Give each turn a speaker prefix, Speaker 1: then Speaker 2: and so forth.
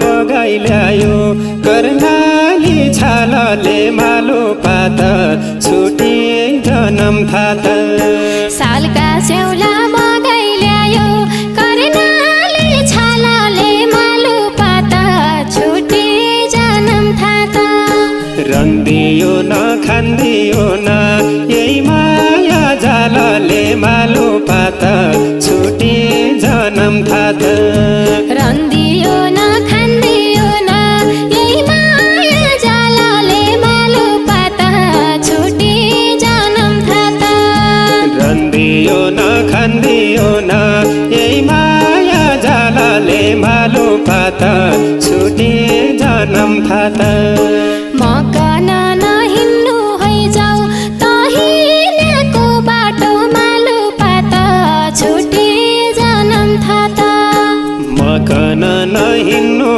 Speaker 1: बगाई ल्यायो कर्णाली छालले मालो पात छुटी जन्म थात
Speaker 2: सालका स्याउला बगाई ल्यायो कर्णाली छालले मालो पात छुटी जन्म थात
Speaker 1: रन्दियो न खान्दियो न यही माया जालले मालो पात छुटी जन्म थात
Speaker 2: रन्दियो न खान्दियो न यही माया जालले मालो पात छुटी जन्म थात
Speaker 1: रन्दियो न खान्दियो न यही माया जालले मालो पात छुटी जन्म थात
Speaker 2: मकन